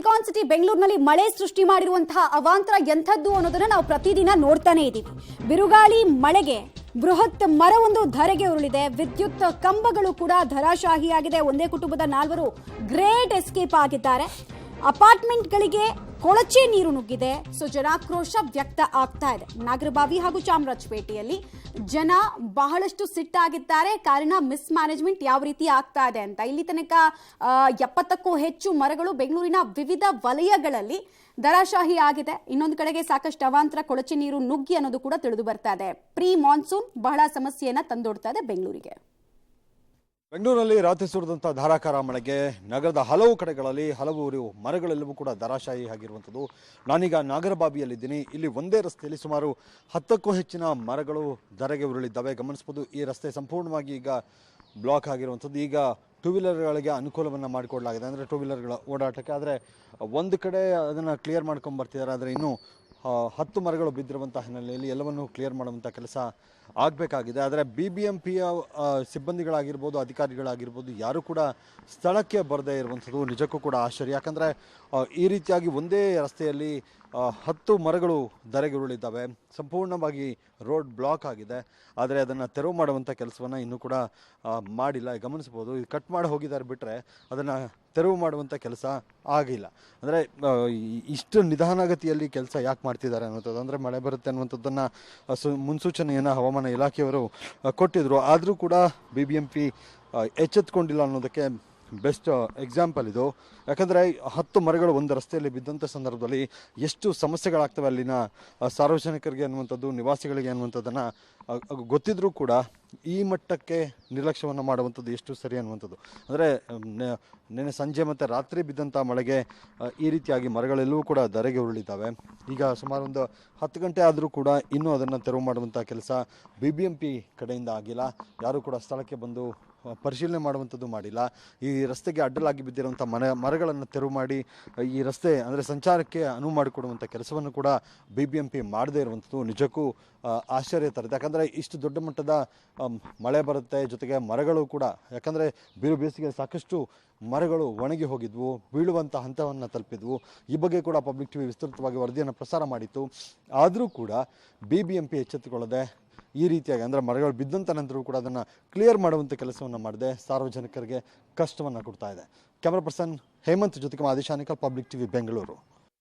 Silicon city ಬೆಂಗಳೂರಿನಲ್ಲಿ ಮಳೆ ಸೃಷ್ಟಿ ಮಾಡಿರುವಂತಹ ಅವಾಂತರ ಎಂಥದ್ದು ಅನ್ನೋದನ್ನ ನಾವು ಪ್ರತಿದಿನ ನೋಡ್ತಾನೆ ಇದ್ದೀವಿ. ಬಿರುಗಾಳಿ ಮಳೆಗೆ ಬೃಹತ್ ಮರವೊಂದು ಧರೆಗೆ ಉರುಳಿದೆ. ವಿದ್ಯುತ್ ಕಂಬಗಳು ಕೂಡ ಧರಾಶಾಹಿಯಾಗಿದೆ. ಒಂದೇ ಕುಟುಂಬದ 4 ಗ್ರೇಟ್ ಎಸ್ಕೇಪ್ ಆಗಿದ್ದಾರೆ. ಅಪಾರ್ಟ್ಮೆಂಟ್ಗಳಿಗೆ ಕೊಳಚೆ ನೀರು ನುಗ್ಗಿದೆ. ಜನಾಕ್ರೋಶ ವ್ಯಕ್ತ ಆಗ್ತಾ ಇದೆ. ನಾಗರಬಾವಿ ಹಾಗೂ ಚಾಮರಾಜಪೇಟೆಯಲ್ಲಿ ಜನ ಬಹಳಷ್ಟು ಸಿಟ್ಟಾಗಿದ್ದಾರೆ. ಕಾರಣ ಮಿಸ್ ಮ್ಯಾನೇಜ್ಮೆಂಟ್ ಯಾವ ರೀತಿ ಆಗ್ತಾ ಇದೆ ಅಂತ. ಇಲ್ಲಿ ತನಕ 70ಕ್ಕೂ ಹೆಚ್ಚು ಮರಗಳು ಬೆಂಗಳೂರಿನ ವಿವಿಧ ವಲಯಗಳಲ್ಲಿ ಧರಾಶಾಹಿ ಆಗಿದೆ. ಇನ್ನೊಂದು ಕಡೆಗೆ ಸಾಕಷ್ಟು ಅವಾಂತರ, ಕೊಳಚೆ ನೀರು ನುಗ್ಗಿ ಅನ್ನೋದು ಕೂಡ ತಿಳಿದು ಬರ್ತಾ ಇದೆ. ಪ್ರೀ ಮಾನ್ಸೂನ್ ಬಹಳ ಸಮಸ್ಯೆಯನ್ನ ತಂದೊಡ್ತಾ ಇದೆ ಬೆಂಗಳೂರಿಗೆ. ಬೆಂಗಳೂರಲ್ಲಿ ರಾತ್ರಿ ಸುರಿದಂಥ ಧಾರಾಕಾರ ಮಳೆಗೆ ನಗರದ ಹಲವು ಕಡೆಗಳಲ್ಲಿ ಹಲವು ಮರಗಳೆಲ್ಲವೂ ಕೂಡ ಧರಾಶಾಹಿ ಆಗಿರುವಂಥದ್ದು. ನಾನೀಗ ನಾಗರಬಾವಿಯಲ್ಲಿದ್ದೀನಿ. ಇಲ್ಲಿ ಒಂದೇ ರಸ್ತೆಯಲ್ಲಿ ಸುಮಾರು 10ಕ್ಕೂ ಹೆಚ್ಚಿನ ಮರಗಳು ಧರೆಗೆ ಉರುಳಿದ್ದಾವೆ. ಗಮನಿಸಬಹುದು, ಈ ರಸ್ತೆ ಸಂಪೂರ್ಣವಾಗಿ ಈಗ ಬ್ಲಾಕ್ ಆಗಿರುವಂಥದ್ದು. ಈಗ ಟೂ ವೀಲರ್ಗಳಿಗೆ ಅನುಕೂಲವನ್ನು ಮಾಡಿಕೊಡಲಾಗಿದೆ, ಅಂದರೆ ಟೂ ವೀಲರ್ಗಳ ಓಡಾಟಕ್ಕೆ. ಆದರೆ ಒಂದು ಕಡೆ ಅದನ್ನು ಕ್ಲಿಯರ್ ಮಾಡ್ಕೊಂಡು ಬರ್ತಿದ್ದಾರೆ. ಆದರೆ ಇನ್ನೂ 10 ಮರಗಳು ಬಿದ್ದಿರುವಂಥ ಹಿನ್ನೆಲೆಯಲ್ಲಿ ಎಲ್ಲವನ್ನು ಕ್ಲಿಯರ್ ಮಾಡುವಂಥ ಕೆಲಸ ಆಗಬೇಕಾಗಿದೆ. ಆದರೆ BBMPಯ ಸಿಬ್ಬಂದಿಗಳಾಗಿರ್ಬೋದು, ಅಧಿಕಾರಿಗಳಾಗಿರ್ಬೋದು, ಯಾರೂ ಕೂಡ ಸ್ಥಳಕ್ಕೆ ಬರದೇ ಇರುವಂಥದ್ದು ನಿಜಕ್ಕೂ ಕೂಡ ಆಶ್ಚರ್ಯ. ಯಾಕಂದರೆ ಈ ರೀತಿಯಾಗಿ ಒಂದೇ ರಸ್ತೆಯಲ್ಲಿ 10 ಮರಗಳು ಧರೆಗೆ ಉರುಳಿದ್ದಾವೆ. ಸಂಪೂರ್ಣವಾಗಿ ರೋಡ್ ಬ್ಲಾಕ್ ಆಗಿದೆ. ಆದರೆ ಅದನ್ನು ತೆರವು ಮಾಡುವಂಥ ಕೆಲಸವನ್ನು ಇನ್ನೂ ಕೂಡ ಮಾಡಿಲ್ಲ. ಗಮನಿಸ್ಬೋದು, ಇದು ಕಟ್ ಮಾಡಿ ಹೋಗಿದ್ದಾರೆ ಬಿಟ್ಟರೆ ಅದನ್ನು ತೆರವು ಮಾಡುವಂಥ ಕೆಲಸ ಆಗಿಲ್ಲ. ಅಂದರೆ ಇಷ್ಟು ನಿಧಾನಗತಿಯಲ್ಲಿ ಕೆಲಸ ಯಾಕೆ ಮಾಡ್ತಿದ್ದಾರೆ ಅನ್ನೋಂಥದ್ದು, ಅಂದರೆ ಮಳೆ ಬರುತ್ತೆ ಅನ್ನುವಂಥದ್ದನ್ನು ಮುನ್ಸೂಚನೆಯನ್ನು ಹವಾಮಾನ ಇಲಾಖೆಯವರು ಕೊಟ್ಟಿದ್ದರು. ಆದರೂ ಕೂಡ BBMP ಎಚ್ಚೆತ್ತುಕೊಂಡಿಲ್ಲ ಅನ್ನೋದಕ್ಕೆ ಬೆಸ್ಟ್ ಎಕ್ಸಾಂಪಲ್ ಇದು. ಯಾಕಂದರೆ 10 ಮರಗಳು ಒಂದು ರಸ್ತೆಯಲ್ಲಿ ಬಿದ್ದಂಥ ಸಂದರ್ಭದಲ್ಲಿ ಎಷ್ಟು ಸಮಸ್ಯೆಗಳಾಗ್ತವೆ ಅಲ್ಲಿನ ಸಾರ್ವಜನಿಕರಿಗೆ ಅನ್ನುವಂಥದ್ದು, ನಿವಾಸಿಗಳಿಗೆ ಅನ್ನುವಂಥದ್ದನ್ನು ಗೊತ್ತಿದ್ರೂ ಕೂಡ ಈ ಮಟ್ಟಕ್ಕೆ ನಿರ್ಲಕ್ಷ್ಯವನ್ನು ಮಾಡುವಂಥದ್ದು ಎಷ್ಟು ಸರಿ ಅನ್ನುವಂಥದ್ದು. ಅಂದರೆ ನಿನ್ನೆ ಸಂಜೆ ಮತ್ತು ರಾತ್ರಿ ಬಿದ್ದಂಥ ಮಳೆಗೆ ಈ ರೀತಿಯಾಗಿ ಮರಗಳೆಲ್ಲವೂ ಕೂಡ ಧರೆಗೆ ಉರುಳಿದ್ದಾವೆ. ಈಗ ಸುಮಾರು ಒಂದು 10 ಗಂಟೆ ಆದರೂ ಕೂಡ ಇನ್ನೂ ಅದನ್ನು ತೆರವು ಮಾಡುವಂಥ ಕೆಲಸ BBMP ಕಡೆಯಿಂದ ಆಗಿಲ್ಲ. ಯಾರೂ ಕೂಡ ಸ್ಥಳಕ್ಕೆ ಬಂದು ಪರಿಶೀಲನೆ ಮಾಡುವಂಥದ್ದು ಮಾಡಿಲ್ಲ. ಈ ರಸ್ತೆಗೆ ಅಡ್ಡಲಾಗಿ ಬಿದ್ದಿರುವಂಥ ಮರಗಳನ್ನು ತೆರವು ಮಾಡಿ ಈ ರಸ್ತೆ ಅಂದರೆ ಸಂಚಾರಕ್ಕೆ ಅನುವು ಮಾಡಿಕೊಡುವಂಥ ಕೆಲಸವನ್ನು ಕೂಡ BBMP ಮಾಡದೇ ಇರುವಂಥದ್ದು ನಿಜಕ್ಕೂ ಆಶ್ಚರ್ಯ ತರುತ್ತೆ. ಯಾಕಂದರೆ ಇಷ್ಟು ದೊಡ್ಡ ಮಟ್ಟದ ಮಳೆ ಬರುತ್ತೆ, ಜೊತೆಗೆ ಮರಗಳು ಕೂಡ, ಯಾಕಂದರೆ ಬಿರು ಬೇಸಿಗೆ ಸಾಕಷ್ಟು ಮರಗಳು ಒಣಗಿ ಹೋಗಿದ್ವು, ಬೀಳುವಂಥ ಹಂತವನ್ನು ತಲುಪಿದ್ವು. ಈ ಬಗ್ಗೆ ಕೂಡ ಪಬ್ಲಿಕ್ ಟಿವಿ ವಿಸ್ತೃತವಾಗಿ ವರದಿಯನ್ನು ಪ್ರಸಾರ ಮಾಡಿತ್ತು. ಆದರೂ ಕೂಡ BBMP ಎಚ್ಚೆತ್ತುಕೊಳ್ಳದೆ ಈ ರೀತಿಯಾಗಿ, ಅಂದರೆ ಮರಗಳು ಬಿದ್ದಂಥ ನಂತರವೂ ಕೂಡ ಅದನ್ನು ಕ್ಲಿಯರ್ ಮಾಡುವಂಥ ಕೆಲಸವನ್ನು ಮಾಡದೆ ಸಾರ್ವಜನಿಕರಿಗೆ ಕಷ್ಟವನ್ನು ಕೊಡ್ತಾ ಇದೆ. ಕ್ಯಾಮರಾ ಪರ್ಸನ್ ಹೇಮಂತ್ ಜೊತೆಗೆ ಮಾದೇಶಾನಿಕಲ್, ಪಬ್ಲಿಕ್ ಟಿವಿ ಬೆಂಗಳೂರು.